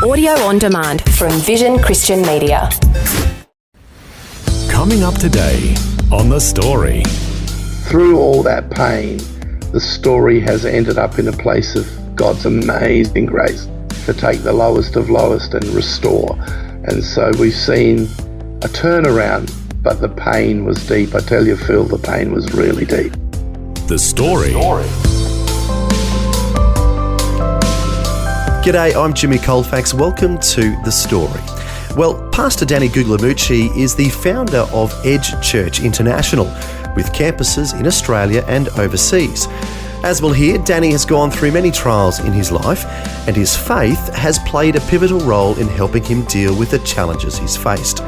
Audio on demand from Vision Christian Media. Coming up today on The Story. Through all that pain, the story has ended up in a place of God's amazing grace to take the lowest of lowest and restore. And so we've seen a turnaround, but the pain was deep. I tell you, Phil, the pain was really deep. The Story. G'day, I'm Jimmy Colfax. Welcome to The Story. Well, Pastor Danny Guglielmucci is the founder of Edge Church International, with campuses in Australia and overseas. As we'll hear, Danny has gone through many trials in his life, and his faith has played a pivotal role in helping him deal with the challenges he's faced.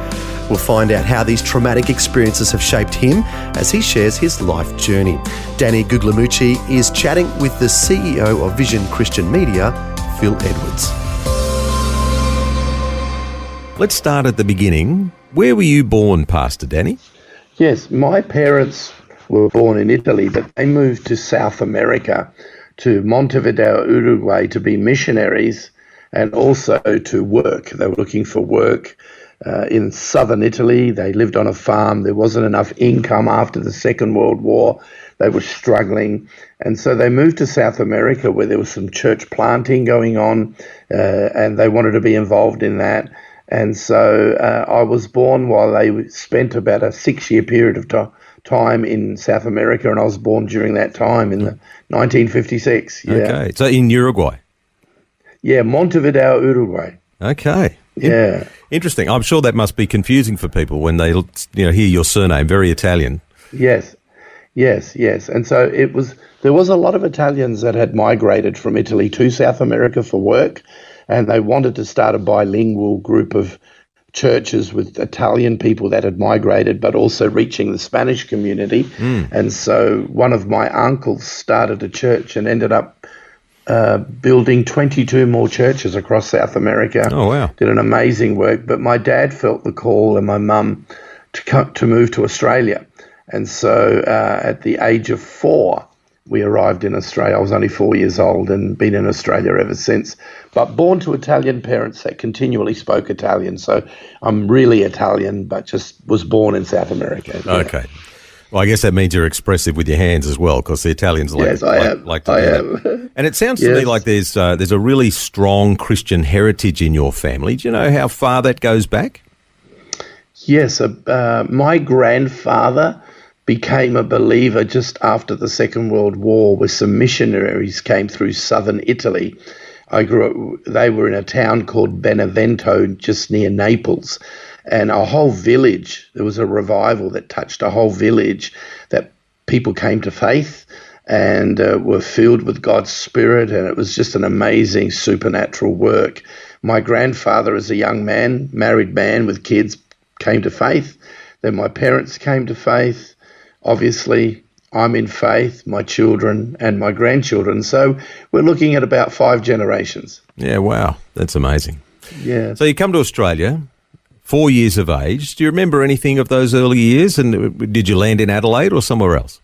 We'll find out how these traumatic experiences have shaped him as he shares his life journey. Danny Guglielmucci is chatting with the CEO of Vision Christian Media, Phil Edwards. Let's start at the beginning. Where were you born, Pastor Danny? Yes, my parents were born in Italy, but they moved to South America, to Montevideo, Uruguay, to be missionaries and also to work. They were looking for work in southern Italy. They lived on a farm. There wasn't enough income after the Second World War. They were struggling. And so they moved to South America, where there was some church planting going on, and they wanted to be involved in that. And so I was born while they spent about a 6-year period of time in South America, and I was born during that time in 1956. Yeah. Okay, so in Uruguay? Yeah, Montevideo, Uruguay. Okay. Yeah. Interesting. I'm sure that must be confusing for people when they hear your surname, very Italian. Yes. And so there was a lot of Italians that had migrated from Italy to South America for work, and they wanted to start a bilingual group of churches with Italian people that had migrated, but also reaching the Spanish community. And so one of my uncles started a church and ended up building 22 more churches across South America. Oh, wow. Did an amazing work. But my dad felt the call, and my mum to move to Australia. And so at the age of 4, we arrived in Australia. I was only 4 years old and been in Australia ever since. But born to Italian parents that continually spoke Italian. So I'm really Italian, but just was born in South America. Yeah. Okay. Well, I guess that means you're expressive with your hands as well, because the Italians like to do that. And it sounds to me like there's a really strong Christian heritage in your family. Do you know how far that goes back? Yes. My grandfather became a believer just after the Second World War, where some missionaries came through southern Italy. They were in a town called Benevento, just near Naples, and a whole village, there was a revival that touched a whole village, that people came to faith and were filled with God's Spirit, and it was just an amazing supernatural work. My grandfather, as a young man, married man with kids, came to faith. Then my parents came to faith. Obviously, I'm in faith, my children and my grandchildren. So we're looking at about 5 generations. Yeah, wow. That's amazing. Yeah. So you come to Australia, 4 years of age. Do you remember anything of those early years? And did you land in Adelaide or somewhere else?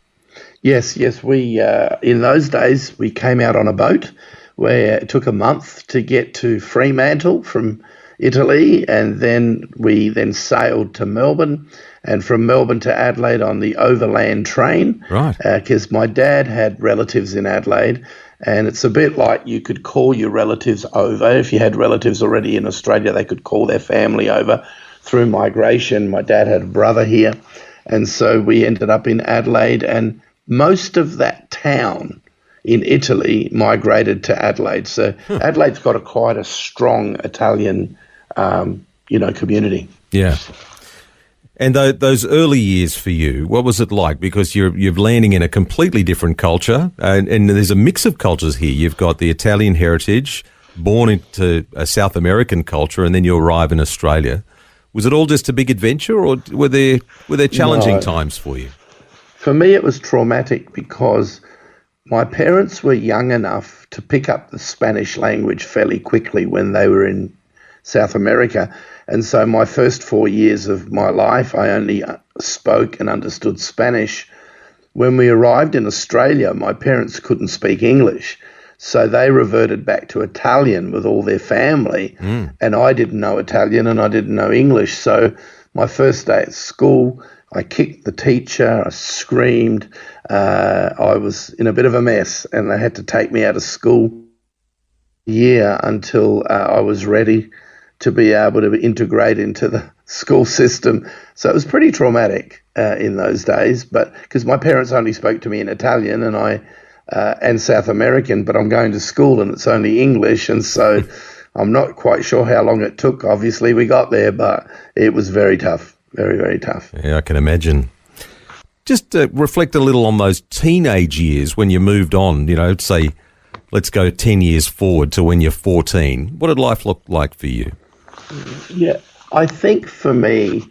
Yes. We in those days, we came out on a boat where it took a month to get to Fremantle from Italy, and then we sailed to Melbourne, and from Melbourne to Adelaide on the overland train. Right. Because my dad had relatives in Adelaide, and it's a bit like you could call your relatives over. If you had relatives already in Australia, they could call their family over through migration. My dad had a brother here, and so we ended up in Adelaide, and most of that town in Italy migrated to Adelaide. So Adelaide's got quite a strong Italian community. Yeah. And those early years for you, what was it like? Because you're landing in a completely different culture, and there's a mix of cultures here. You've got the Italian heritage, born into a South American culture, and then you arrive in Australia. Was it all just a big adventure, or were there challenging times for you? For me, it was traumatic because my parents were young enough to pick up the Spanish language fairly quickly when they were in South America. And so my first 4 years of my life, I only spoke and understood Spanish. When we arrived in Australia, my parents couldn't speak English. So they reverted back to Italian with all their family, and I didn't know Italian and I didn't know English. So my first day at school, I kicked the teacher, I screamed, I was in a bit of a mess, and they had to take me out of school until I was ready to be able to integrate into the school system. So it was pretty traumatic in those days, but because my parents only spoke to me in Italian and South American, but I'm going to school and it's only English, and so I'm not quite sure how long it took. Obviously, we got there, but it was very tough, very, very tough. Yeah, I can imagine. Just reflect a little on those teenage years when you moved on, say, let's go 10 years forward to when you're 14. What did life look like for you? Yeah, I think for me,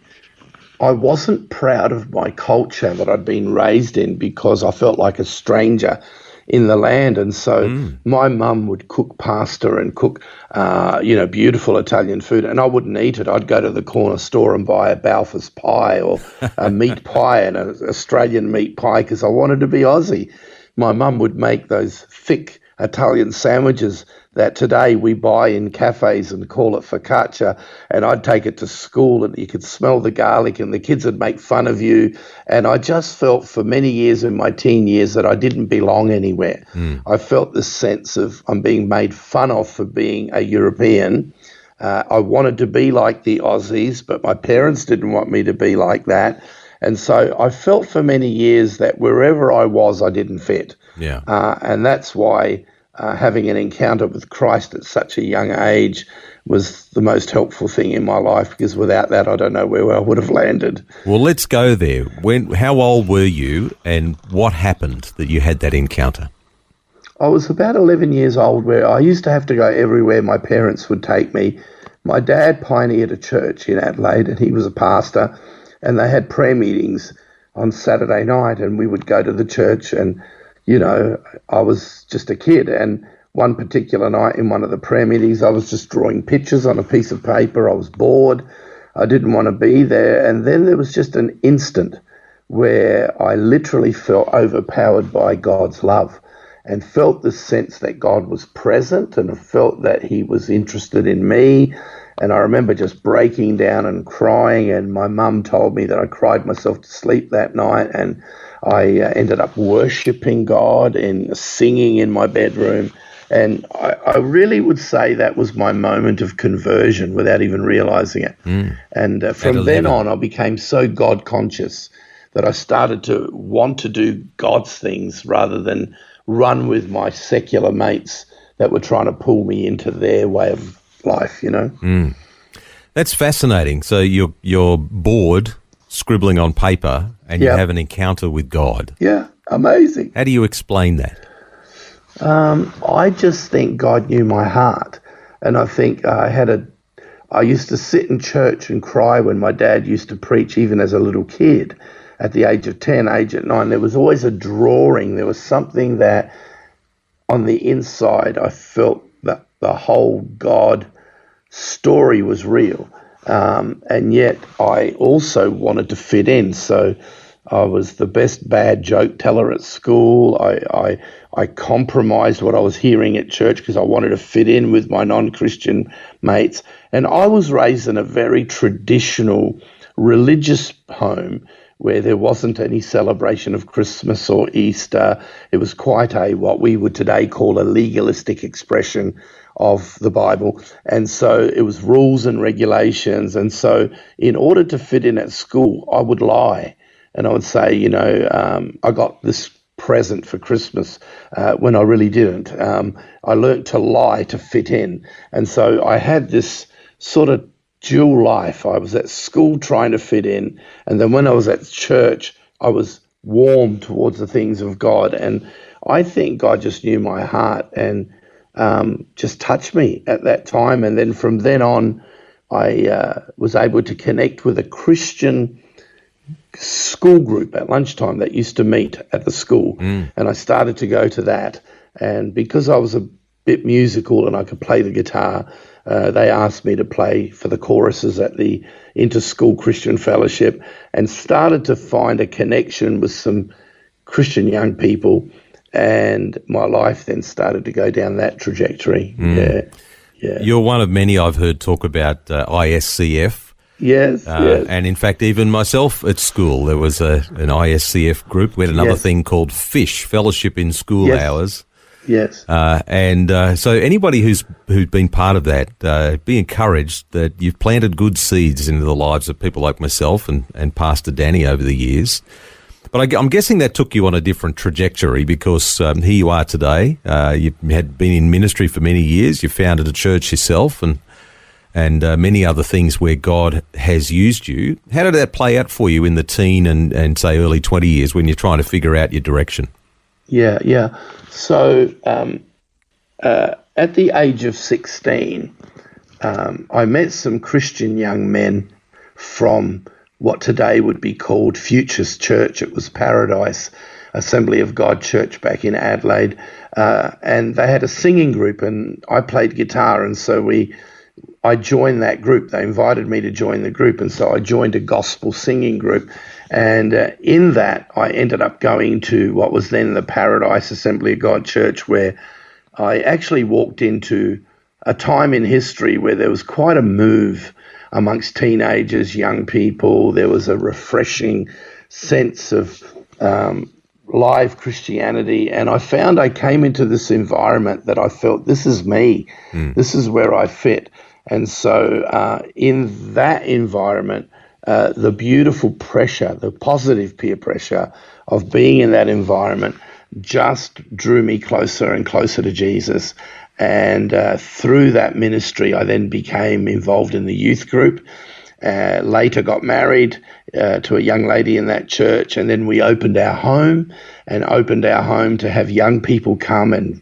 I wasn't proud of my culture that I'd been raised in because I felt like a stranger in the land. And so my mum would cook pasta and cook, beautiful Italian food, and I wouldn't eat it. I'd go to the corner store and buy a Balfour's pie or a meat pie and an Australian meat pie because I wanted to be Aussie. My mum would make those thick Italian sandwiches that today we buy in cafes and call it focaccia, and I'd take it to school and you could smell the garlic and the kids would make fun of you, and I just felt for many years in my teen years that I didn't belong anywhere. I felt this sense of I'm being made fun of for being a European. I wanted to be like the Aussies, but my parents didn't want me to be like that, and so I felt for many years that wherever I was, I didn't fit. Yeah. And that's why having an encounter with Christ at such a young age was the most helpful thing in my life, because without that, I don't know where I would have landed. Well, let's go there. How old were you and what happened that you had that encounter? I was about 11 years old, where I used to have to go everywhere my parents would take me. My dad pioneered a church in Adelaide, and he was a pastor, and they had prayer meetings on Saturday night, and we would go to the church, and I was just a kid, and one particular night in one of the prayer meetings, I was just drawing pictures on a piece of paper. I was bored. I didn't want to be there. And then there was just an instant where I literally felt overpowered by God's love and felt the sense that God was present, and I felt that he was interested in me. And I remember just breaking down and crying, and my mum told me that I cried myself to sleep that night, and I ended up worshipping God and singing in my bedroom. And I really would say that was my moment of conversion without even realizing it. And from then on, I became so God conscious that I started to want to do God's things rather than run with my secular mates that were trying to pull me into their way of life, That's fascinating. So you're bored, scribbling on paper, and you have an encounter with God. Yeah, amazing. How do you explain that? I just think God knew my heart, and I think I used to sit in church and cry when my dad used to preach, even as a little kid. At the age of 10, age of 9, there was always a drawing. There was something that on the inside I felt that the whole God story was real, and yet I also wanted to fit in. So I was the best bad joke teller at school. I compromised what I was hearing at church because I wanted to fit in with my non-Christian mates. And I was raised in a very traditional religious home where there wasn't any celebration of Christmas or Easter. It was quite what we would today call a legalistic expression of the Bible. And so it was rules and regulations. And so in order to fit in at school, I would lie. And I would say, I got this present for Christmas when I really didn't. I learnt to lie to fit in. And so I had this sort of dual life. I was at school trying to fit in, and then when I was at church, I was warm towards the things of God. And I think God just knew my heart and just touched me at that time. And then from then on, I was able to connect with a Christian school group at lunchtime that used to meet at the school. And I started to go to that. And because I was a bit musical and I could play the guitar, they asked me to play for the choruses at the Inter-School Christian Fellowship, and started to find a connection with some Christian young people. and my life then started to go down that trajectory. Yeah. You're one of many I've heard talk about ISCF. Yes, yes. And in fact, even myself at school, there was an ISCF group. We had another thing called FISH, Fellowship in School Hours. Yes. So anybody who's been part of that, be encouraged that you've planted good seeds into the lives of people like myself and Pastor Danny over the years. But I'm guessing that took you on a different trajectory because here you are today. You had been in ministry for many years. You founded a church yourself and many other things where God has used you. How did that play out for you in the teen and say early 20 years when you're trying to figure out your direction? Yeah. So at the age of 16, I met some Christian young men from what today would be called Futures Church. It was Paradise Assembly of God Church back in Adelaide. And they had a singing group and I played guitar. And so I joined that group. They invited me to join the group. And so I joined a gospel singing group. And in that, I ended up going to what was then the Paradise Assembly of God Church, where I actually walked into a time in history where there was quite a move amongst teenagers, young people. There was a refreshing sense of live Christianity. And I found I came into this environment that I felt, this is me. This is where I fit. And so in that environment, the beautiful pressure, the positive peer pressure of being in that environment just drew me closer and closer to Jesus. And through that ministry, I then became involved in the youth group, later got married to a young lady in that church, and then we opened our home to have young people come and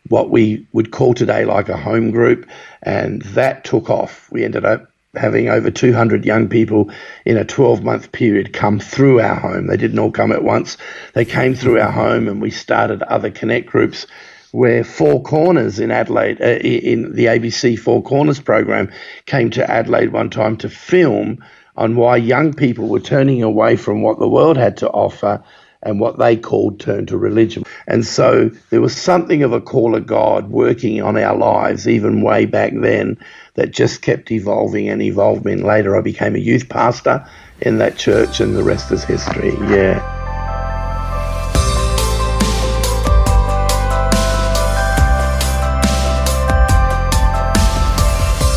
what we would call today like a home group, and that took off. We ended up having over 200 young people in a 12-month period come through our home. They didn't all come at once. They came through our home, and we started other connect groups where Four Corners in Adelaide, in the ABC Four Corners program, came to Adelaide one time to film on why young people were turning away from what the world had to offer and what they called turn to religion. And so there was something of a call of God working on our lives even way back then that just kept evolving and evolving. Later I became a youth pastor in that church, and the rest is history. Yeah.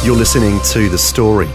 You're listening to The Story.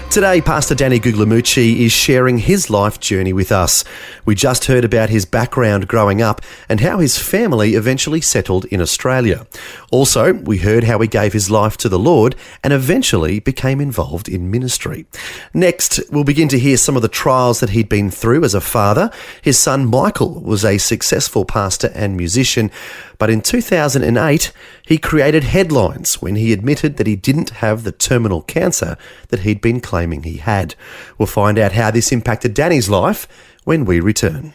Today, Pastor Danny Guglielmucci is sharing his life journey with us. We just heard about his background growing up and how his family eventually settled in Australia. Also, we heard how he gave his life to the Lord and eventually became involved in ministry. Next, we'll begin to hear some of the trials that he'd been through as a father. His son Michael was a successful pastor and musician, but in 2008, he created headlines when he admitted that he didn't have the terminal cancer that he'd been claiming he had. We'll find out how this impacted Danny's life when we return.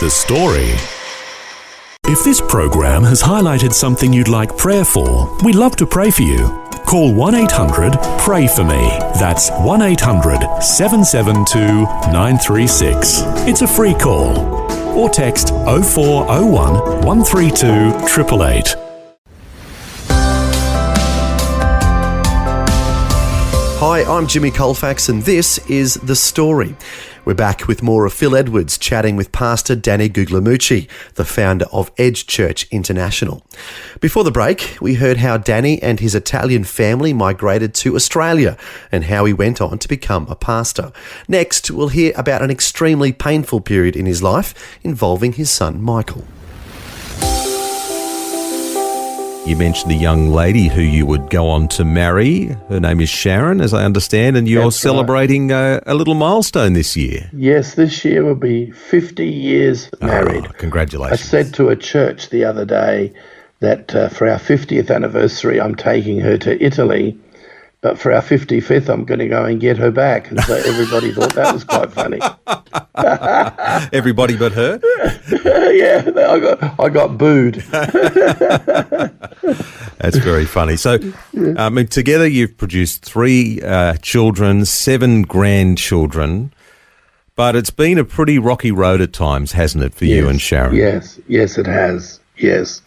The Story. If this program has highlighted something you'd like prayer for, we'd love to pray for you. Call 1-800-PRAY-FOR-ME. That's 1-800-772-936. It's a free call. Or text 0401 132 888. Hi, I'm Jimmy Colfax and this is The Story. We're back with more of Phil Edwards chatting with Pastor Danny Guglielmucci, the founder of Edge Church International. Before the break, we heard how Danny and his Italian family migrated to Australia and how he went on to become a pastor. Next, we'll hear about an extremely painful period in his life involving his son Michael. You mentioned a young lady who you would go on to marry. Her name is Sharon, as I understand, and you're celebrating a little milestone this year. Yes, this year will be 50 years married. Oh, congratulations. I said to a church the other day that for our 50th anniversary, I'm taking her to Italy, but for our 55th, I'm going to go and get her back. And so everybody thought that was quite funny. Everybody but her? Yeah, I got booed. That's very funny. So, together you've produced 3 children, 7 grandchildren, but it's been a pretty rocky road at times, hasn't it, for you and Sharon? Yes, it has. Yes.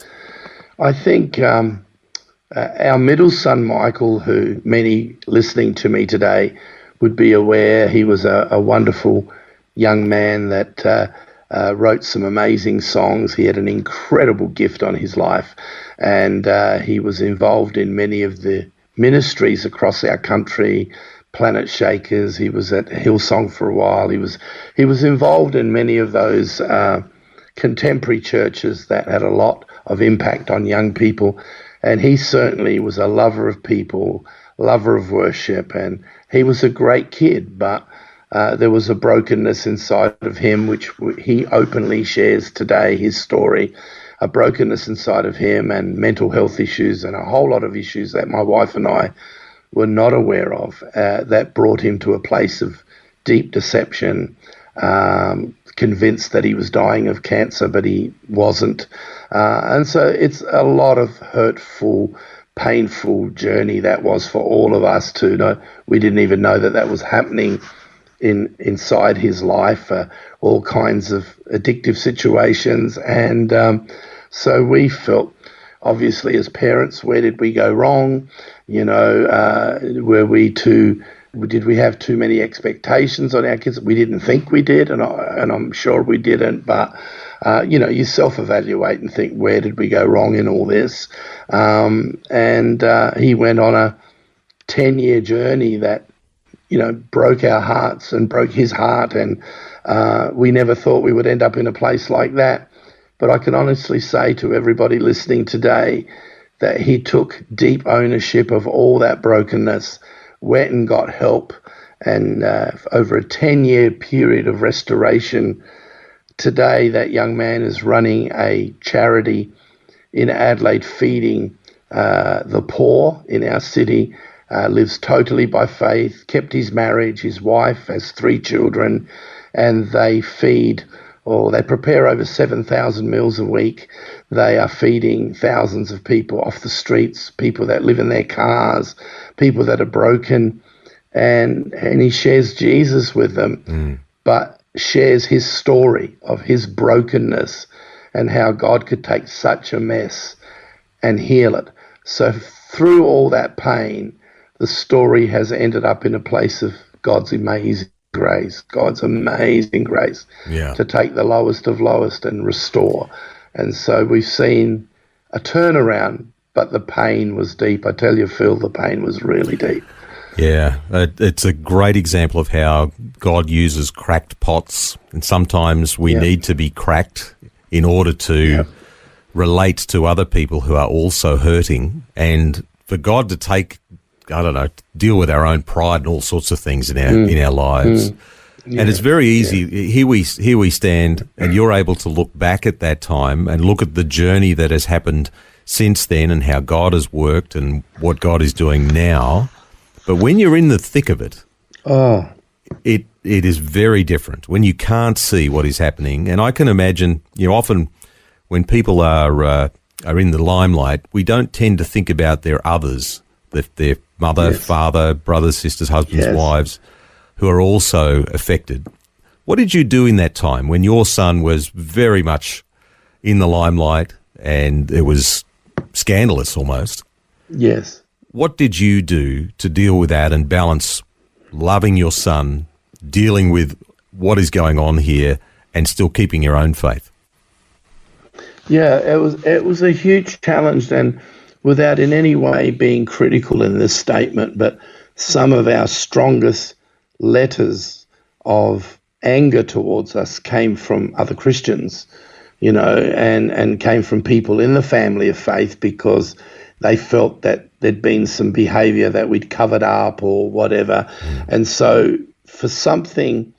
I think our middle son, Michael, who many listening to me today would be aware, he was a wonderful young man that wrote some amazing songs. He had an incredible gift on his life, and he was involved in many of the ministries across our country, Planet Shakers. He was at Hillsong for a while. He was involved in many of those contemporary churches that had a lot of impact on young people. And he certainly was a lover of people, lover of worship, and he was a great kid, but there was a brokenness inside of him, which he openly shares today, his story, a brokenness inside of him and mental health issues and a whole lot of issues that my wife and I were not aware of, that brought him to a place of deep deception, convinced that he was dying of cancer, but he wasn't. And so it's a lot of hurtful, painful journey that was for all of us to know. We didn't even know that was happening inside his life, all kinds of addictive situations. And so we felt, obviously, as parents, where did we go wrong? Did we have too many expectations on our kids? We didn't think we did, and I'm sure we didn't. But you self-evaluate and think, where did we go wrong in all this? And he went on a 10-year journey that broke our hearts and broke his heart, and we never thought we would end up in a place like that. But I can honestly say to everybody listening today that he took deep ownership of all that brokenness, went and got help, and over a 10-year period of restoration, today that young man is running a charity in Adelaide, feeding the poor in our city, lives totally by faith, kept his marriage, his wife has 3 children, and they prepare over 7,000 meals a week. They are feeding thousands of people off the streets, people that live in their cars, people that are broken, and he shares Jesus with them, but shares his story of his brokenness and how God could take such a mess and heal it. So through all that pain, the story has ended up in a place of God's amazing grace, to take the lowest of lowest and restore. And so we've seen a turnaround, but the pain was deep. I tell you, Phil, the pain was really deep. Yeah, it's a great example of how God uses cracked pots, and sometimes we need to be cracked in order to relate to other people who are also hurting, and for God to take, deal with our own pride and all sorts of things in our lives. And it's very easy. Here we stand, and you're able to look back at that time and look at the journey that has happened since then and how God has worked and what God is doing now. But when you're in the thick of it, it is very different when you can't see what is happening. And I can imagine, often when people are in the limelight, we don't tend to think about their others, their mother, father, brothers, sisters, husbands, wives, who are also affected. What did you do in that time when your son was very much in the limelight and it was scandalous almost? Yes. What did you do to deal with that and balance loving your son, dealing with what is going on here, and still keeping your own faith? Yeah, it was a huge challenge, and without in any way being critical in this statement, but some of our strongest letters of anger towards us came from other Christians, and came from people in the family of faith, because they felt that there'd been some behavior that we'd covered up or whatever. And so for something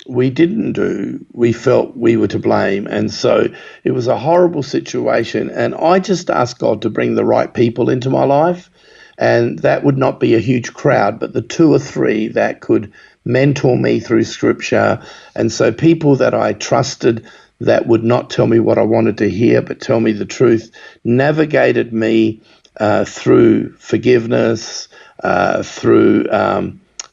we didn't do, we felt we were to blame. And so it was a horrible situation. And I just asked God to bring the right people into my life. And that would not be a huge crowd, but the 2 or 3 that could mentor me through Scripture. And so people that I trusted, that would not tell me what I wanted to hear, but tell me the truth, navigated me through forgiveness, through,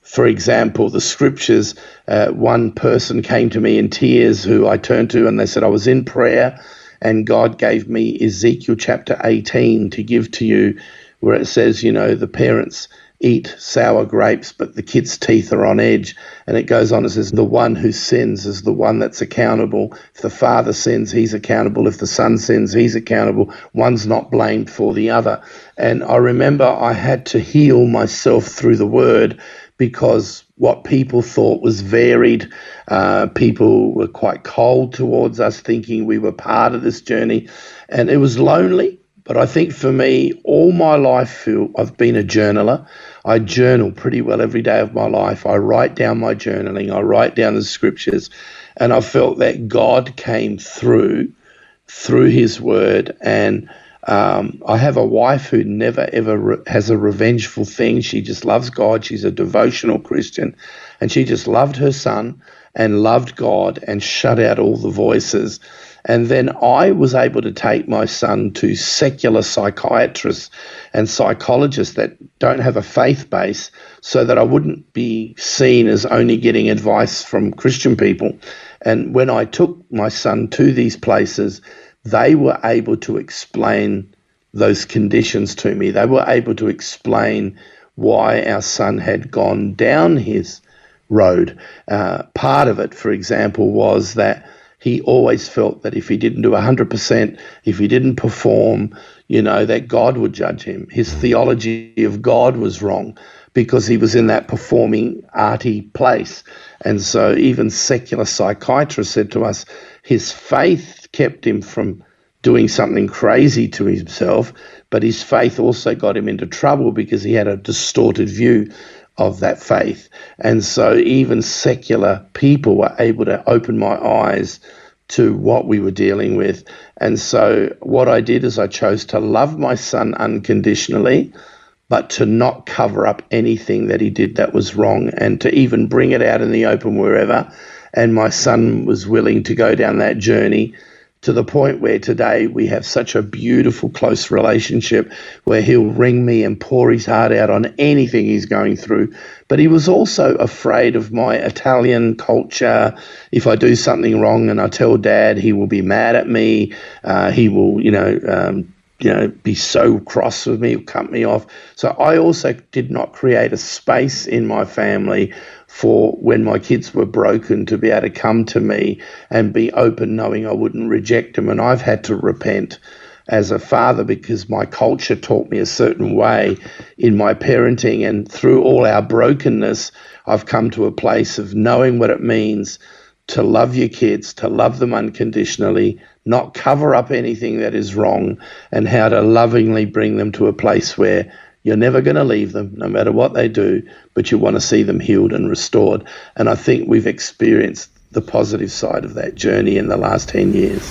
for example, the Scriptures. One person came to me in tears who I turned to, and they said, I was in prayer And God gave me Ezekiel chapter 18 to give to you, where it says, the parents eat sour grapes, but the kids' teeth are on edge. And it goes on, it says, the one who sins is the one that's accountable. If the father sins, he's accountable. If the son sins, he's accountable. One's not blamed for the other. And I remember I had to heal myself through the word, because what people thought was varied. People were quite cold towards us, thinking we were part of this journey. And it was lonely. But I think for me, all my life, I've been a journaler. I journal pretty well every day of my life. I write down my journaling. I write down the scriptures. And I felt that God came through his word. And I have a wife who never, ever has a revengeful thing. She just loves God. She's a devotional Christian. And she just loved her son and loved God and shut out all the voices. And then I was able to take my son to secular psychiatrists and psychologists that don't have a faith base, so that I wouldn't be seen as only getting advice from Christian people. And when I took my son to these places, they were able to explain those conditions to me. They were able to explain why our son had gone down his road. Part of it, for example, was that he always felt that if he didn't do 100%, if he didn't perform, that God would judge him. His theology of God was wrong, because he was in that performing arty place. And so even secular psychiatrists said to us, his faith kept him from doing something crazy to himself, but his faith also got him into trouble because he had a distorted view of that faith. And so even secular people were able to open my eyes to what we were dealing with. And so what I did is I chose to love my son unconditionally, but to not cover up anything that he did that was wrong, and to even bring it out in the open wherever. And my son was willing to go down that journey, to the point where today we have such a beautiful, close relationship where he'll ring me and pour his heart out on anything he's going through. But he was also afraid of my Italian culture. If I do something wrong and I tell Dad, he will be mad at me. He will, be so cross with me, he'll cut me off. So I also did not create a space in my family for when my kids were broken to be able to come to me and be open, knowing I wouldn't reject them. And I've had to repent as a father, because my culture taught me a certain way in my parenting. And through all our brokenness, I've come to a place of knowing what it means to love your kids, to love them unconditionally, not cover up anything that is wrong, and how to lovingly bring them to a place where you're never going to leave them, no matter what they do, but you want to see them healed and restored. And I think we've experienced the positive side of that journey in the last 10 years.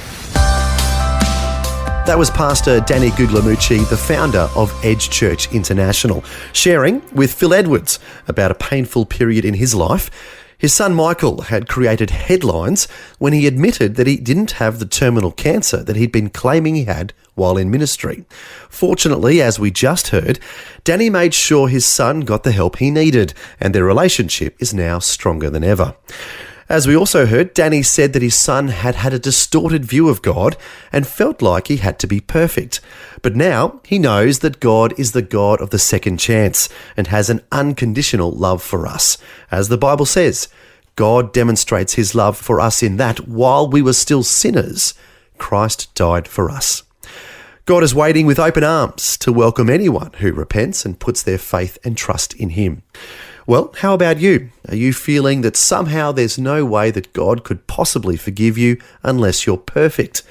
That was Pastor Danny Guglielmucci, the founder of Edge Church International, sharing with Phil Edwards about a painful period in his life. His son Michael had created headlines when he admitted that he didn't have the terminal cancer that he'd been claiming he had while in ministry. Fortunately, as we just heard, Danny made sure his son got the help he needed, and their relationship is now stronger than ever. As we also heard, Danny said that his son had had a distorted view of God and felt like he had to be perfect. But now he knows that God is the God of the second chance and has an unconditional love for us. As the Bible says, God demonstrates his love for us in that while we were still sinners, Christ died for us. God is waiting with open arms to welcome anyone who repents and puts their faith and trust in him. Well, how about you? Are you feeling that somehow there's no way that God could possibly forgive you unless you're perfect?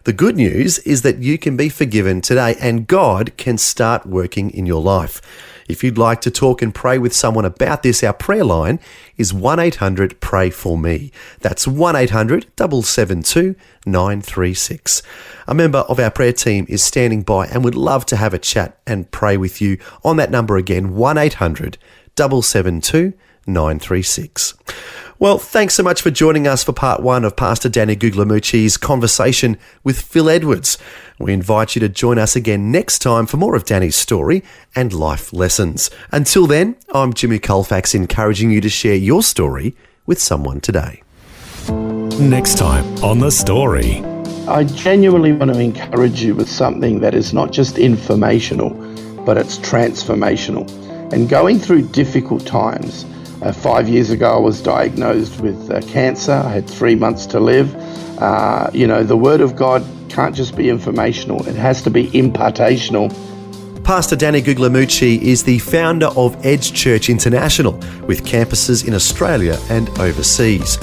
The good news is that you can be forgiven today and God can start working in your life. If you'd like to talk and pray with someone about this, our prayer line is 1-800-PRAY-FOR-ME. That's 1-800-772-936. A member of our prayer team is standing by and would love to have a chat and pray with you on that number again, 1-800-772-936. Well, thanks so much for joining us for part one of Pastor Danny Guglielmucci's conversation with Phil Edwards. We invite you to join us again next time for more of Danny's story and life lessons. Until then, I'm Jimmy Colfax, encouraging you to share your story with someone today. Next time on The Story. I genuinely want to encourage you with something that is not just informational, but it's transformational. And going through difficult times, 5 years ago I was diagnosed with cancer. I had 3 months to live. The Word of God can't just be informational, it has to be impartational. Pastor Danny Guglielmucci is the founder of Edge Church International, with campuses in Australia and overseas.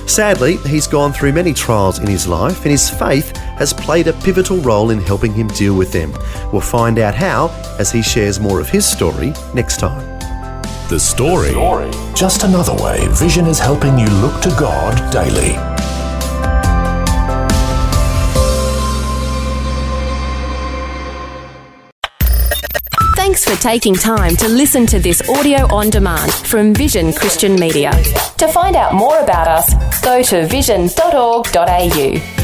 Sadly, he's gone through many trials in his life, and his faith has played a pivotal role in helping him deal with them. We'll find out how as he shares more of his story next time. The Story. Just another way Vision is helping you look to God daily. Thanks for taking time to listen to this audio on demand from Vision Christian Media. To find out more about us, go to vision.org.au.